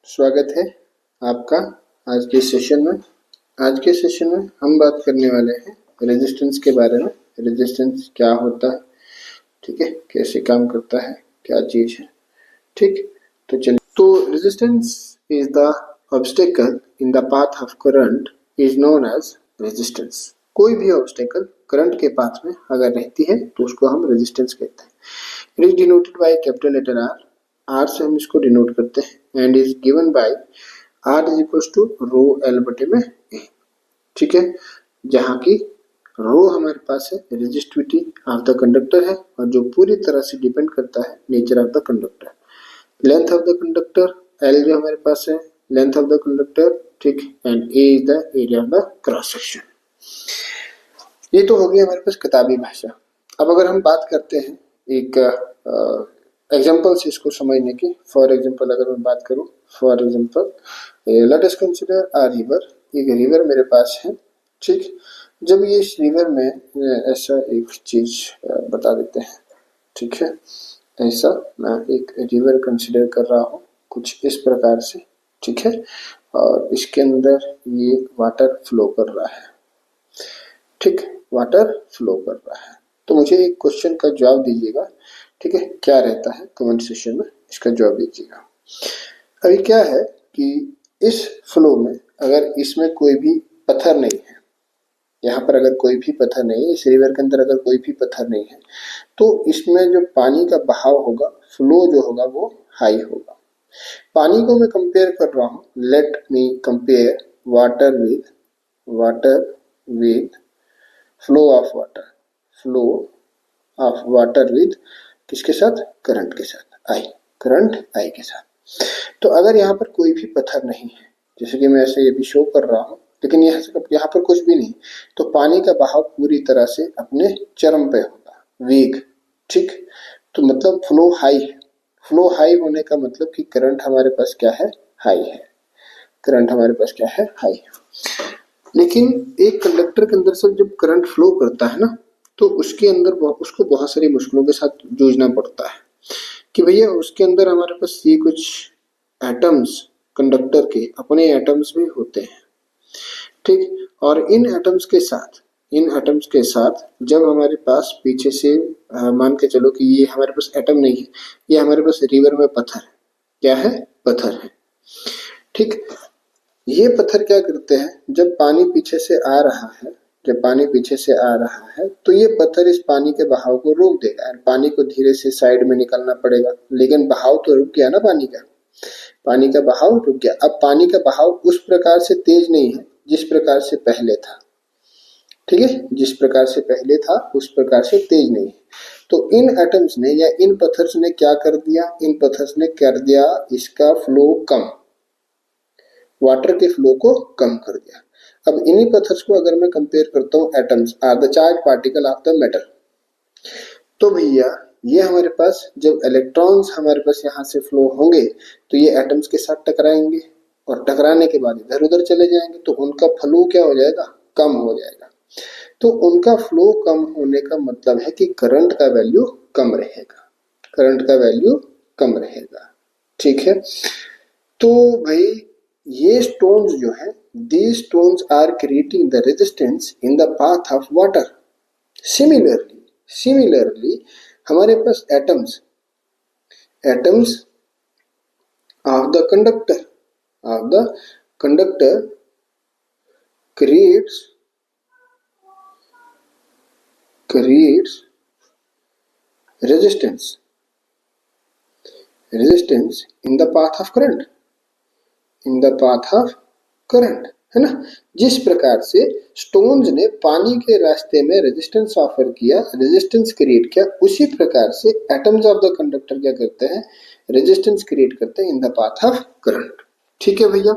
स्वागत है आपका आज के सेशन में। आज के सेशन में हम बात करने वाले हैं रेजिस्टेंस के बारे में। रेजिस्टेंस क्या होता है, ठीक है, कैसे काम करता है, क्या चीज है, ठीक। तो चलिए, तो resistance is the obstacle in the path of current is known as resistance. कोई भी ऑब्स्टेकल करंट के पाथ में अगर रहती है तो उसको हम रेजिस्टेंस कहते हैं। It is denoted by capital letter R. R से हम इसको डिनोट करते हैं and is given by R is equal to rho L बटे में ए, ठीक है। जहाँ की रो हमारे पास है रेजिस्टिविटी ऑफ द कंडक्टर है और जो पूरी तरह से डिपेंड करता है nature of the conductor. Length of the conductor L जो हमारे पास है लेंथ ऑफ द कंडक्टर, ठीक, and A is the area of the cross section. ये तो हो गया हमारे पास किताबी भाषा। अब अगर हम बात करते हैं एक एग्जाम्पल से इसको समझने की, फॉर एग्जाम्पल अगर मैं बात करूं, for example let us consider a river. एक रिवर मेरे पास है, ठीक। जब ये इस रिवर में ऐसा एक चीज बता देते हैं, ठीक है, ऐसा मैं एक रिवर कंसिडर कर रहा हूँ कुछ इस प्रकार से, ठीक है, और इसके अंदर ये वाटर फ्लो कर रहा है, ठीक, वाटर फ्लो कर रहा है। तो मुझे एक क्वेश्चन का जवाब दीजिएगा, ठीक है, क्या रहता है कमेंट सेक्शन में इसका जवाब दीजिएगा। अभी क्या है कि इस फ्लो में अगर इसमें कोई भी पत्थर नहीं है, यहाँ पर अगर कोई भी पत्थर नहीं है, इस रिवर के अंदर अगर कोई भी पत्थर नहीं है, तो इसमें जो पानी का बहाव होगा, फ्लो जो होगा वो हाई होगा। पानी को मैं कंपेयर कर रहा हूँ, let me compare water with flow of water, flow of water with किसके साथ, करंट के साथ, आई, करंट आई के साथ। तो अगर यहाँ पर कोई भी पत्थर नहीं है, जैसे कि मैं ऐसे ये भी शो कर रहा हूँ, लेकिन यहाँ पर कुछ भी नहीं, तो पानी का बहाव पूरी तरह से अपने चरम पे होगा, वेग, ठीक। तो मतलब फ्लो हाई है। फ्लो हाई होने का मतलब कि करंट हमारे पास क्या है, हाई है। करंट हमारे पास क्या है, हाई है। लेकिन एक कंडक्टर के अंदर से जब करंट फ्लो करता है ना, तो उसके अंदर उसको बहुत सारी मुश्किलों के साथ जूझना पड़ता है कि भैया उसके अंदर हमारे पास ये कुछ एटम्स, कंडक्टर के अपने एटम्स भी होते हैं, ठीक। और इन एटम्स के साथ जब हमारे पास पीछे से मान के चलो कि ये हमारे पास एटम नहीं है, ये हमारे पास रिवर में पत्थर है, क्या है, पत्थर है, ठीक। ये पत्थर क्या करते हैं, जब पानी पीछे से आ रहा है, तो ये पत्थर इस पानी के बहाव को रोक देगा, पानी को धीरे से साइड में निकलना पड़ेगा। लेकिन बहाव तो रुक गया ना, पानी का बहाव रुक गया। अब पानी का बहाव उस प्रकार से तेज नहीं है जिस प्रकार से पहले था, ठीक है, जिस प्रकार से पहले था उस प्रकार से तेज नहीं है। तो इन एटम्स ने या इन पत्थर्स ने क्या कर दिया, इन पत्थर्स ने कर दिया इसका फ्लो कम, वाटर के फ्लो को कम कर दिया। अब इन्हीं पत्थर्स को अगर मैं कंपेयर करता हूँ, atoms are the charge particle of the metal, तो भैया ये हमारे पास जब इलेक्ट्रॉन्स हमारे पास यहाँ से फ्लो होंगे तो ये एटम्स के साथ टकराएंगे और टकराने के बाद इधर उधर चले जाएंगे, तो उनका फ्लो क्या हो जाएगा, कम हो जाएगा। तो उनका फ्लो कम होने का मतलब है कि करंट का वैल्यू कम रहेगा, करंट का वैल्यू कम रहेगा, ठीक है। तो भाई ये स्टोन्स जो है, these stones are creating the resistance in the path of water. Similarly हमारे पास atoms of the conductor creates resistance in the path of current, है ना। जिस प्रकार से स्टोन्स ने पानी के रास्ते में रेजिस्टेंस ऑफर किया, रेजिस्टेंस क्रिएट किया, उसी प्रकार से एटम्स ऑफ द कंडक्टर क्या करते हैं, रेजिस्टेंस क्रिएट करते हैं इन द पाथ ऑफ करंट, ठीक है भैया।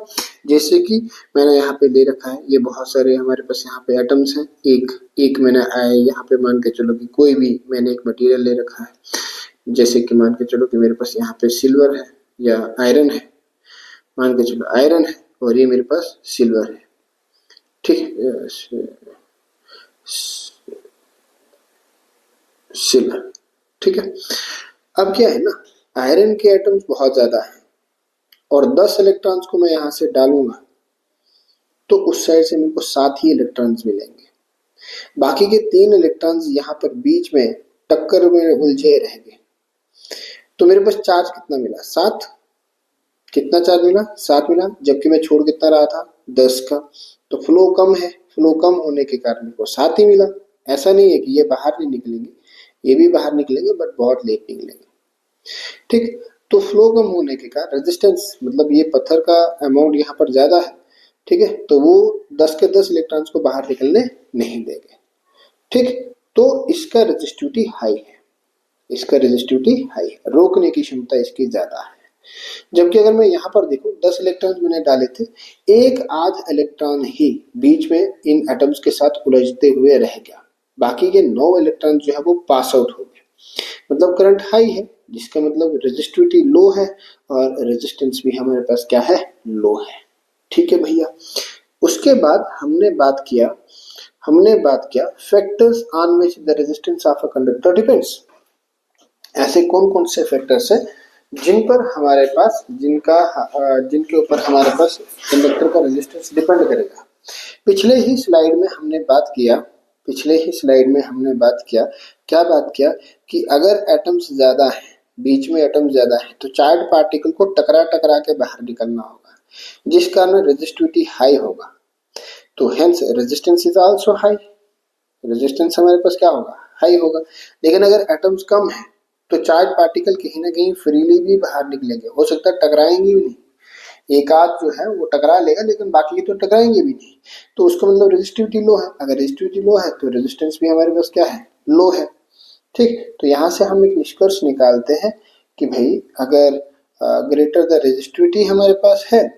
जैसे कि मैंने यहाँ पे ले रखा है, ये बहुत सारे हमारे पास यहाँ पे एटम्स हैं, एक मैंने आया यहाँ पे, मान के चलो कि कोई भी मैंने एक मटेरियल ले रखा है, जैसे कि मान के चलो कि मेरे पास यहाँ पे सिल्वर है या आयरन है, मान के चलो आयरन है और ये मेरे पास सिल्वर है, ठीक, सिल्वर, ठीक है। अब क्या है ना, आयरन के एटम्स बहुत ज्यादा हैं और 10 इलेक्ट्रॉन्स को मैं यहाँ से डालूंगा तो उस साइड से मेरे को 7 ही इलेक्ट्रॉन्स मिलेंगे। बाकी के 3 इलेक्ट्रॉन्स यहाँ पर बीच में टक्कर में उलझे रहेंगे। तो मेरे पास चार्ज कितना मिला? 7। कितना चार्ज मिला? 7 मिला, जबकि मैं छोड़ कितना रहा था? 10 का। तो फ्लो कम है, फ्लो कम होने के कारण मेरे को 7 ही मिला। ऐसा नहीं है कि ये बाहर नहीं निकलेंगे, ये भी बाहर निकलेंगे, बट बहुत लेट निकलेंगे। ठीक, तो फ्लो कम होने के कारण रेजिस्टेंस, मतलब ये पत्थर का अमाउंट यहाँ पर ज्यादा है। ठीक है, तो वो 10 के 10 इलेक्ट्रॉन्स को बाहर निकलने नहीं देंगे। ठीक, तो इसका रेजिस्टिविटी हाई है, इसका रेजिस्टिविटी हाई है, रोकने की क्षमता इसकी ज्यादा है। जबकि अगर मैं यहाँ पर देखूं 10 इलेक्ट्रॉन मैंने डाले थे, एक आध इलेक्ट्रॉन ही बीच में इन एटम्स के साथ उलझते हुए रह गया, बाकी के 9 इलेक्ट्रॉन जो है वो पास आउट हो गए। मतलब करंट हाई है, जिसका मतलब रेजिस्टिविटी लो है और रेजिस्टेंस भी हमारे पास क्या है? लो है। ठीक है भैया। उसके बाद हमने बात किया factors on which the resistance of a conductor depends. ऐसे कौन कौन से फैक्टर्स है जिनके ऊपर हमारे पास कंडक्टर का रेजिस्टेंस डिपेंड करेगा। पिछले ही स्लाइड में हमने बात किया कि अगर एटम्स ज्यादा है, बीच में एटम ज्यादा है, तो चार्ज पार्टिकल को टकरा के बाहर निकलना होगा, जिस कारण रेजिस्टिविटी हाई होगा। तो hence resistance is also high, resistance हमारे पास क्या होगा? हाई होगा। लेकिन अगर एटम्स कम है तो चार्ज पार्टिकल कहीं ना कहीं फ्रीली भी बाहर निकलेंगे, हो सकता है टकराएंगे भी नहीं, एक आध जो है वो टकरा लेगा, लेकिन बाकी तो टकराएंगे भी नहीं। तो उसका मतलब रेजिस्टिविटी लो है। अगर रेजिस्टिविटी लो है तो रेजिस्टेंस भी हमारे पास क्या है? लो है। ठीक, तो यहाँ से हम एक निष्कर्ष निकालते हैं कि भाई अगर ग्रेटर द रेजिस्टिविटी हमारे पास है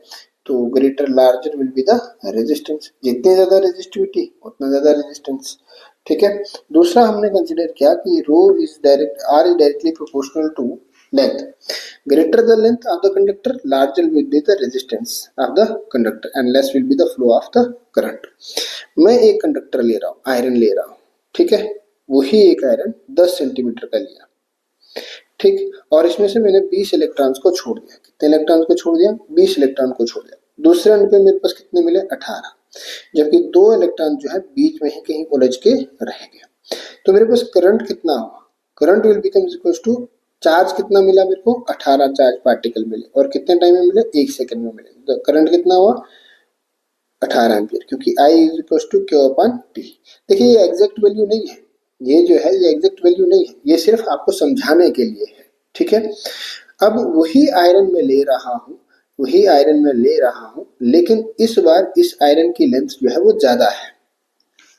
तो greater larger will be the resistance. जितनी ज्यादा रेजिस्टिविटी उतना ज्यादा रेजिस्टेंस। ठीक है। दूसरा हमने कंसीडर किया कि rho is directly proportional to length. Greater the length of the conductor, larger will be the resistance of the conductor and less will be the flow of the current. मैं एक conductor ले रहा हूँ, iron ले रहा हूँ, ठीक है, वही एक आयरन 10 सेंटीमीटर का लिया, ठीक, और इसमें से मैंने 20 इलेक्ट्रॉन्स को छोड़ दिया। कितने इलेक्ट्रॉन्स को छोड़ दिया? 20 इलेक्ट्रॉन को छोड़ दिया। दूसरे एंड पे मेरे पास कितने मिले? 18, जबकि 2 इलेक्ट्रॉन जो है बीच में ही कहीं उलझ के रह गए। तो मेरे पास करंट कितना हुआ? Current will become equal to, charge कितना मिला मेरे को? 18 चार्ज पार्टिकल मिले, और कितने टाइम में मिले? 1 सेकंड में मिले। तो करंट कितना हुआ? 18 एम्पियर, क्योंकि I is equal to Q/T। देखिए ये एग्जैक्ट वैल्यू नहीं है, ये जो है ये एग्जैक्ट वैल्यू नहीं है, ये सिर्फ आपको समझाने के लिए है। ठीक है। अब वही आयरन में ले रहा हूं, लेकिन इस बार इस आयरन की लेंथ जो है वो ज्यादा है।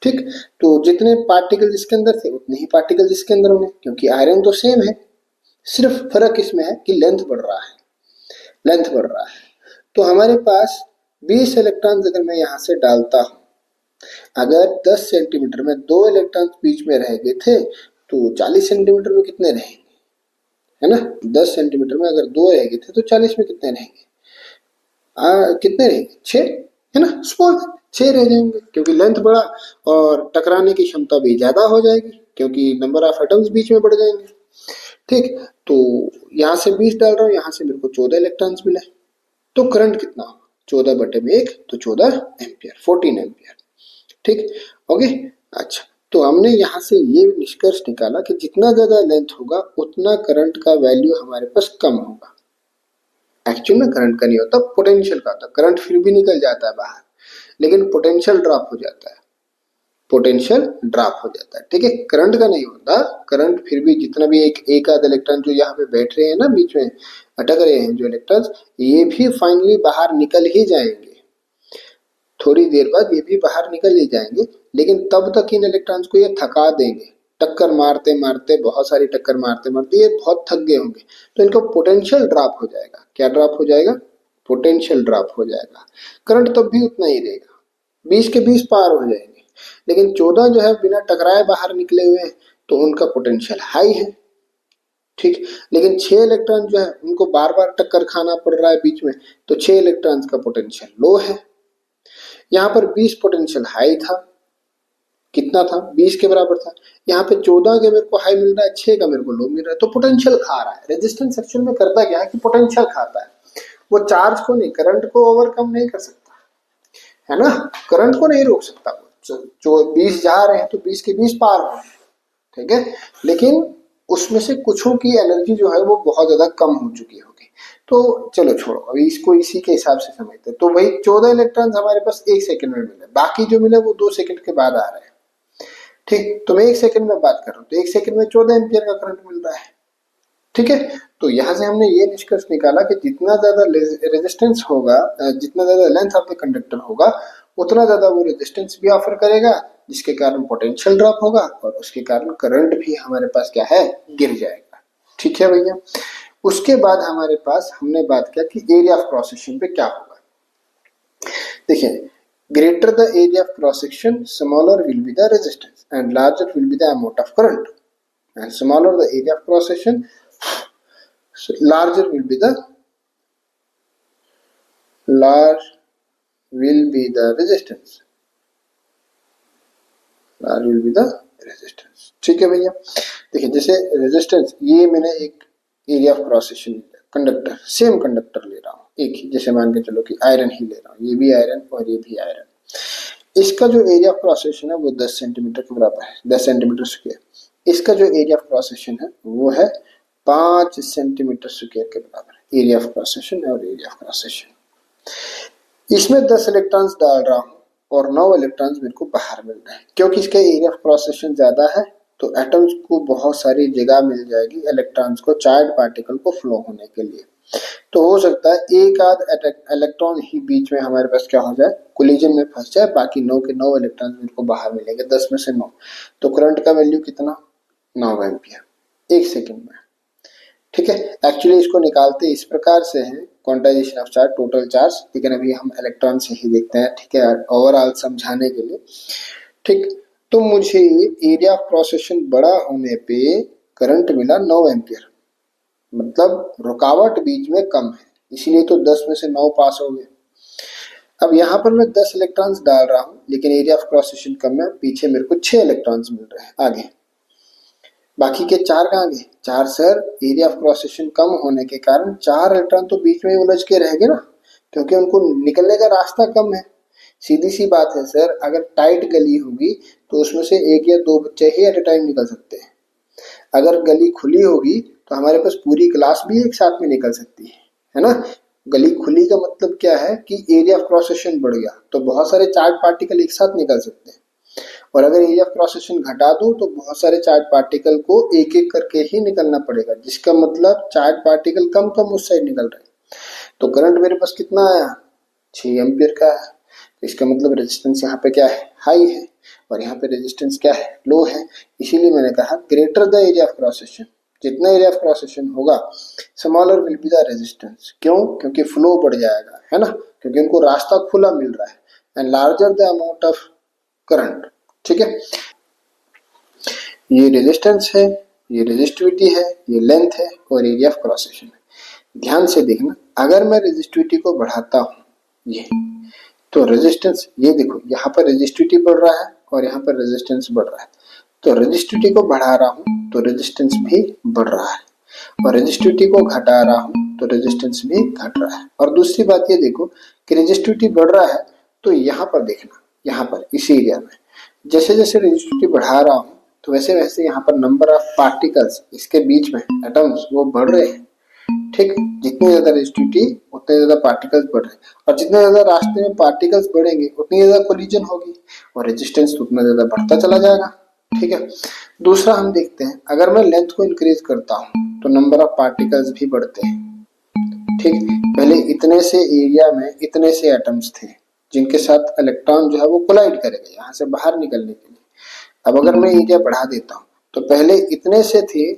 ठीक, तो जितने पार्टिकल इसके अंदर थे उतने ही पार्टिकल इसके अंदर होंगे, क्योंकि आयरन तो सेम है, सिर्फ फर्क इसमें है कि लेंथ बढ़ रहा है। तो हमारे पास 20 इलेक्ट्रॉन अगर मैं यहां से डालता हूं, अगर 10 सेंटीमीटर में 2 इलेक्ट्रॉन बीच में रह गए थे तो 40 सेंटीमीटर में कितने रहेंगे? है ना, 10 सेंटीमीटर में अगर 2 रह गए थे तो 40 में कितने रहेंगे? कितने रहेंगे? 6, है ना, स्मॉल 6 रह जाएंगे, क्योंकि लेंथ बढ़ा और टकराने की क्षमता भी ज्यादा हो जाएगी, क्योंकि नंबर ऑफ एटम्स बीच में बढ़ जाएंगे। ठीक, तो यहां से 20 डाल रहा हूं, यहां से मेरे को 14 इलेक्ट्रॉन्स मिले। तो करंट कितना होगा? 14/1, तो 14 एम्पियर, 14 एम्पियर। ठीक, ओके। अच्छा, तो हमने यहाँ से ये निष्कर्ष निकाला कि जितना ज्यादा लेंथ होगा उतना करंट का वैल्यू हमारे पास कम होगा। एक्चुअल में करंट का नहीं होता, पोटेंशियल का होता। करंट फिर भी निकल जाता है बाहर, लेकिन पोटेंशियल ड्रॉप हो जाता है, ठीक है। करंट का नहीं होता, करंट फिर भी जितना भी एक आध इलेक्ट्रॉन जो यहाँ पे बैठ रहे हैं ना, बीच में अटक रहे हैं जो इलेक्ट्रॉन्स, ये भी फाइनली बाहर निकल ही जाएंगे, थोड़ी देर बाद ये भी बाहर निकल ही जाएंगे, लेकिन तब तक इन इलेक्ट्रॉन्स को ये थका देंगे, टक्कर मारते बहुत सारी टक्कर मारते ये बहुत थक गए होंगे, तो इनका पोटेंशियल ड्रॉप हो जाएगा। क्या ड्रॉप हो जाएगा? पोटेंशियल ड्रॉप हो जाएगा। करंट तब भी उतना ही रहेगा, 20 के 20 पार हो जाएंगे, लेकिन 14 जो है बिना टकराए बाहर निकले हुए हैं, तो उनका पोटेंशियल हाई है। ठीक, लेकिन 6 इलेक्ट्रॉन जो है उनको बार बार टक्कर खाना पड़ रहा है बीच में, तो 6 इलेक्ट्रॉन का पोटेंशियल लो है। यहाँ पर 20 पोटेंशियल हाई था, कितना था? 20 के बराबर था। यहाँ पे 14 के मेरे को हाई मिल रहा है, 6 का मेरे को लो मिल रहा है, तो पोटेंशियल खा रहा है। रेजिस्टेंस एक्चुअल में करता क्या है कि पोटेंशियल खाता है। वो चार्ज को नहीं, करंट को ओवरकम नहीं कर सकता, है ना, करंट को नहीं रोक सकता। जो 20 जा रहे हैं तो 20 के 20 पार हो, ठीक है, लेकिन उसमें से कुछों की एनर्जी जो है वो बहुत ज्यादा कम हो चुकी होगी। तो चलो छोड़ो, अभी इसको इसी के हिसाब से समझते हैं। तो वही 14 इलेक्ट्रॉन्स हमारे पास 1 सेकंड में मिले, बाकी जो मिले वो 2 सेकंड के बाद आ रहे हैं, ठीक। तो मैं 1 सेकंड में बात कर रहा हूँ, तो 1 सेकंड में 14 एम्पियर का करंट मिल रहा है, ठीक है। तो यहाँ से हमने ये निष्कर्ष निकाला कि जितना ज्यादा रेजिस्टेंस होगा, जितना ज्यादा लेंथ ऑफ द कंडक्टर होगा, उतना ज्यादा वो रेजिस्टेंस भी ऑफर करेगा, जिसके कारण पोटेंशियल ड्रॉप होगा और उसके कारण करंट भी हमारे पास क्या है, गिर जाएगा, ठीक है भैया। उसके बाद हमारे पास हमने बात किया कि एरिया ऑफ क्रॉस सेक्शन पे क्या होगा। देखिए, greater the area of cross section, smaller will be the resistance and larger will be the amount of current, and smaller the area of cross section, larger will be the resistance, large will be the resistance, ठीक है भैया। देखिए, जैसे resistance, ये मैंने एक area of cross section conductor, same conductor ले रहा हूँ, एक ही, जैसे मान के चलो कि आयरन ही ले रहा हूँ, ये भी आयरन और ये भी आयरन। इसका जो एरिया ऑफ क्रॉस सेक्शन है वो 10 सेंटीमीटर के बराबर है, 10 सेंटीमीटर स्क्वायर। इसका जो एरिया ऑफ क्रॉस सेक्शन है वो है 5 सेंटीमीटर स्क्वायर के बराबर, एरिया ऑफ क्रॉस सेक्शन और एरिया ऑफ क्रॉस सेक्शन। इसमें 10 इलेक्ट्रॉन्स डाल रहा हूँ और 9 इलेक्ट्रॉन्स मेरे को बाहर मिल रहे हैं, क्योंकि इसका एरिया ऑफ क्रॉस सेक्शन ज्यादा है तो एटम्स को बहुत सारी जगह मिल जाएगी इलेक्ट्रॉन्स को, चार्ज पार्टिकल को फ्लो होने के लिए। तो हो सकता है एक आध इलेक्ट्रॉन ही बीच में हमारे पास क्या हो जाए, कोलिजन में फंस जाए, बाकी 9 के 9 इलेक्ट्रॉन मेरे को बाहर मिलेंगे, 10 में से 9। तो करंट का वैल्यू कितना, 9 एम्पियर 1 सेकंड में, ठीक है। एक्चुअली इसको निकालते इस प्रकार से है, quantization of charge, total charge, लेकिन अभी हम इलेक्ट्रॉन से ही देखते हैं, ठीक है, ओवरऑल समझाने के लिए, ठीक। तो मुझे एरिया ऑफ क्रॉस सेक्शन बड़ा होने पे करंट मिला 9 एम्पियर, मतलब रुकावट बीच में कम है, इसीलिए तो 10 में से 9 पास हो गए। अब यहाँ पर मैं 10 इलेक्ट्रॉन्स डाल रहा हूँ, लेकिन एरिया ऑफ क्रॉस सेक्शन कम है, पीछे मेरे को 6 इलेक्ट्रॉन्स मिल रहे हैं आगे, बाकी के 4 कहाँ गए, 4 sir, area of cross section कम होने के कारण 4 इलेक्ट्रॉन तो बीच में उलझ के रह गए ना, क्योंकि उनको निकलने का रास्ता कम है। सीधी सी बात है सर, अगर टाइट गली होगी तो उसमें से 1 या 2 बच्चे ही एट ए टाइम निकल सकते हैं। अगर गली खुली होगी तो हमारे पास पूरी क्लास भी एक साथ में निकल सकती है ना। गली खुली का मतलब क्या है कि एरिया ऑफ क्रॉस सेक्शन बढ़ गया, तो बहुत सारे चार्ज पार्टिकल एक साथ निकल सकते हैं। और अगर एरिया ऑफ क्रॉस सेक्शन घटा दो तो बहुत सारे चार्ज पार्टिकल को एक एक करके ही निकलना पड़ेगा, जिसका मतलब चार्ज पार्टिकल कम कम उस साइड निकल रहे हैं। तो करंट मेरे पास कितना आया, 6 एम्पियर का है। इसका मतलब रेजिस्टेंस यहाँ पे क्या है, हाई है, और यहाँ पे रेजिस्टेंस क्या है, लो है। इसीलिए मैंने कहा greater the area of cross section, जितना एरिया ऑफ क्रॉस सेक्शन होगा smaller will be the resistance. क्यों, क्योंकि फ्लो बढ़ जाएगा, है ना, क्योंकि उनको रास्ता खुला मिल रहा है। And larger the amount of current, ठीक है। ये रेजिस्टेंस है, ये रेजिस्टिविटी है, ये लेंथ है और एरिया ऑफ क्रॉस सेक्शन है। ध्यान से देखना, अगर मैं रेजिस्टिविटी को बढ़ाता हूँ ये, तो रेजिस्टेंस, ये देखो यहाँ पर रेजिस्टिविटी बढ़ रहा है और यहाँ पर रेजिस्टेंस बढ़ रहा है। तो रेजिस्टिविटी को बढ़ा रहा हूँ तो रेजिस्टेंस भी बढ़ रहा है, और रेजिस्टिविटी को घटा रहा हूँ तो रेजिस्टेंस भी घट रहा है। और दूसरी बात ये देखो कि रेजिस्टिविटी बढ़ रहा है तो यहाँ पर देखना, यहाँ पर इसी एरिया में जैसे जैसे रेजिस्टिविटी बढ़ा रहा हूँ तो वैसे वैसे यहाँ पर नंबर ऑफ पार्टिकल्स इसके बीच में एटम्स वो बढ़ रहे हैं, ठीक। जितनी ज्यादा रेजिस्टिविटी उतने ज्यादा पार्टिकल्स बढ़ रहे हैं, और जितने ज्यादा रास्ते में पार्टिकल्स बढ़ेंगे उतनी ज्यादा कोलिजन होगी और रेजिस्टेंस उतना ज्यादा बढ़ता चला जाएगा, ठीक है। दूसरा हम देखते हैं, अगर मैं लेंथ को इंक्रीज करता हूँ तो नंबर ऑफ पार्टिकल्स भी बढ़ते हैं, ठीक। पहले इतने से एरिया में इतने से एटम्स थे जिनके साथ इलेक्ट्रॉन जो है वो कोलाइड करेगा यहाँ से बाहर निकलने के लिए। अब अगर मैं एरिया बढ़ा देता हूँ तो पहले इतने से थे,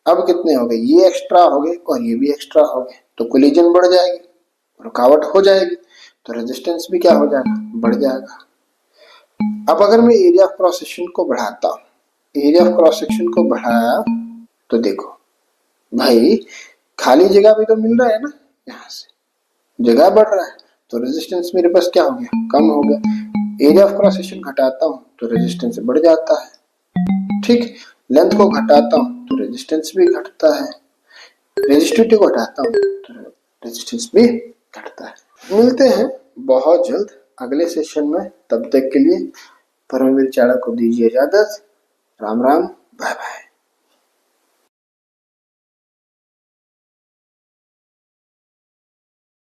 अब कितने हो गए, ये एक्स्ट्रा हो गए और ये भी एक्स्ट्रा हो गए, तो कोलिजन बढ़ जाएगी, रुकावट हो जाएगी, तो रेजिस्टेंस भी क्या हो जाएगा, बढ़ जाएगा। अब अगर मैं एरिया ऑफ क्रॉस सेक्शन को बढ़ाता हूँ, एरिया ऑफ क्रॉस सेक्शन को बढ़ाया तो देखो भाई खाली जगह भी तो मिल रहा है ना, यहाँ से जगह बढ़ रहा है, तो रेजिस्टेंस मेरे पास क्या हो गया, कम हो गया। एरिया ऑफ क्रॉस सेक्शन घटाता हूँ तो रेजिस्टेंस बढ़ जाता है, ठीक। लेंथ को घटाता हूँ तो रेजिस्टेंस भी घटता है, रेजिस्टिविटी को घटाता हूँ तो रेजिस्टेंस भी घटता है। मिलते हैं बहुत जल्द अगले सेशन में, तब तक के लिए परमवीर चाड़ा को दीजिए इजाजत। Ram Ram, bye bye.